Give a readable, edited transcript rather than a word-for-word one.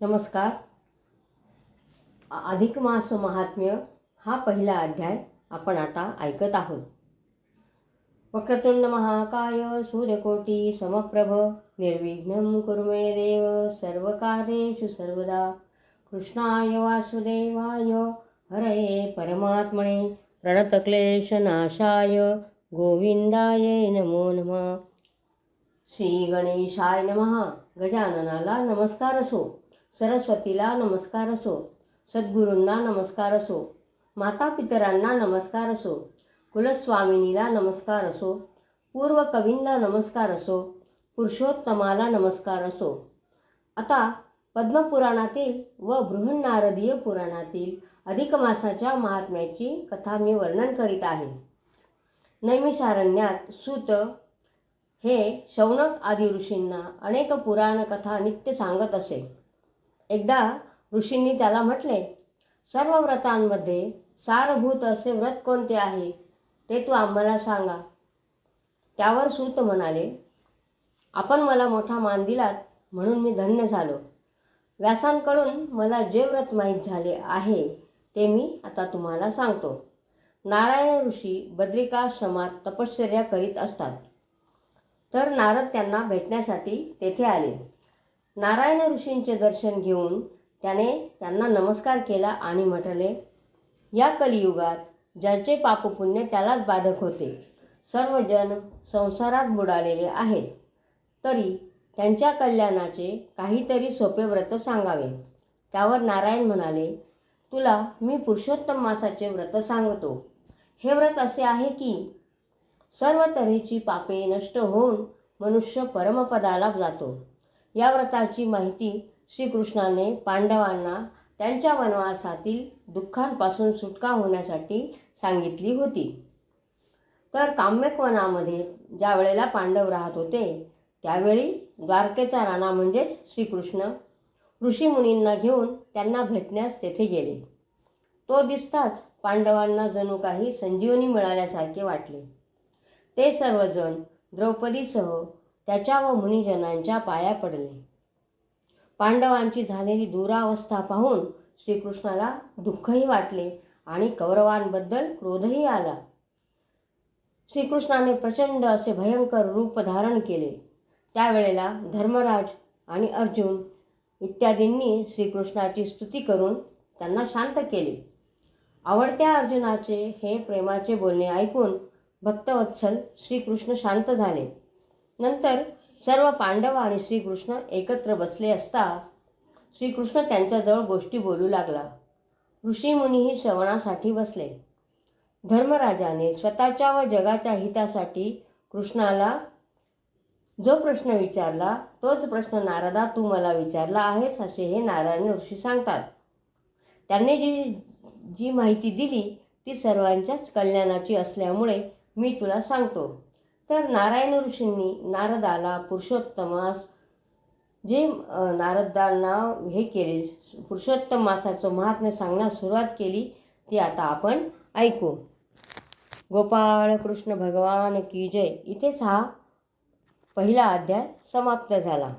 नमस्कार. अधिक मास महात्म्य हा पहिला अध्याय आपण आता ऐकत आहोत. वक्रतुंड महाकाय सूर्यकोटी समप्रभ निर्विघ्नं कुरु मे देव सर्वकार्येषु सर्वदा. कृष्णाय वासुदेवाय हरये परमात्मने प्रणतक्लेशनाशाय गोविंदाय नमो नमः. श्री गणेशाय नमः. गजाननाला नमस्कार असो, सरस्वतीला नमस्कार असो, सद्गुरूंना नमस्कार असो, माता पितरांना नमस्कार असो, कुलस्वामिनीला नमस्कार असो, पूर्व कवींना नमस्कार असो, पुरुषोत्तमाला नमस्कार असो. आता पद्मपुराणातील व बृहन्नारदीय पुराणातील अधिक मासाच्या महात्म्याची कथा मी वर्णन करीत आहे. नैमिषारण्यात सूत हे शौनक आदी ऋषींना अनेक पुराण कथा नित्य सांगत असे. एकदा ऋषींनी त्याला म्हटले, सर्व व्रतांमध्ये सारभूत असे व्रत कोणते आहे ते तू आम्हाला सांगा. त्यावर सूत म्हणाले, आपण मला मोठा मान दिलात म्हणून मी धन्य झालो. व्यासांकडून मला जे व्रत माहीत झाले आहे ते मी आता तुम्हाला सांगतो. नारायण ऋषी बद्रिकाश्रमात तपश्चर्या करीत असतात. तर नारद त्यांना भेटण्यासाठी तेथे आले. नारायण ऋषींचे दर्शन घेऊन त्याने त्यांना नमस्कार केला आणि म्हटले, या कलियुगात ज्यांचे पापपुण्य त्यालाच बाधक होते. सर्वजण संसारात बुडालेले आहेत, तरी त्यांच्या कल्याणाचे काहीतरी सोपे व्रत सांगावे. त्यावर नारायण म्हणाले, तुला मी पुरुषोत्तम मासाचे व्रत सांगतो. हे व्रत असे आहे की सर्व तऱ्हेची पापे नष्ट होऊन मनुष्य परमपदाला जातो. या व्रताची माहिती श्रीकृष्णाने पांडवांना त्यांच्या वनवासातील दुःखांपासून सुटका होण्यासाठी सांगितली होती. तर काम्यक वनामध्ये ज्या वेळेला पांडव राहत होते त्यावेळी द्वारकेचा राणा म्हणजेच श्रीकृष्ण ऋषीमुनींना घेऊन त्यांना भेटण्यास तेथे गेले. तो दिसताच पांडवांना जणू काही संजीवनी मिळाल्यासारखे वाटले. ते सर्वजण द्रौपदीसह त्याच्या व मुनिजनांच्या पाया पडले. पांडवांची झालेली दुरावस्था पाहून श्रीकृष्णाला दुःखही वाटले आणि कौरवांबद्दल क्रोधही आला. श्रीकृष्णाने प्रचंड असे भयंकर रूप धारण केले. त्यावेळेला धर्मराज आणि अर्जुन इत्यादींनी श्रीकृष्णाची स्तुती करून त्यांना शांत केले. आवडत्या अर्जुनाचे हे प्रेमाचे बोलणे ऐकून भक्तवत्सल श्रीकृष्ण शांत झाले. नंतर सर्व पांडव आणि श्रीकृष्ण एकत्र बसले असता श्रीकृष्ण त्यांच्याजवळ गोष्टी बोलू लागला. ऋषीमुनीही श्रवणासाठी बसले. धर्मराजाने स्वतःच्या व जगाच्या हितासाठी कृष्णाला जो प्रश्न विचारला तोच प्रश्न नारदा तू मला विचारला आहेस असे हे नारायण ऋषी सांगतात. त्यांनी जी माहिती दिली ती सर्वांच्याच कल्याणाची असल्यामुळे मी तुला सांगतो. तर नारायण ऋषींनी नारदाला पुरुषोत्तमास जे नारदांना हे केले, पुरुषोत्तम मासाचं महात्म्य सांगण्यास सुरुवात केली ती आता आपण ऐकू. गोपाळ कृष्ण भगवान की जय. इथेच हा पहिला अध्याय समाप्त झाला.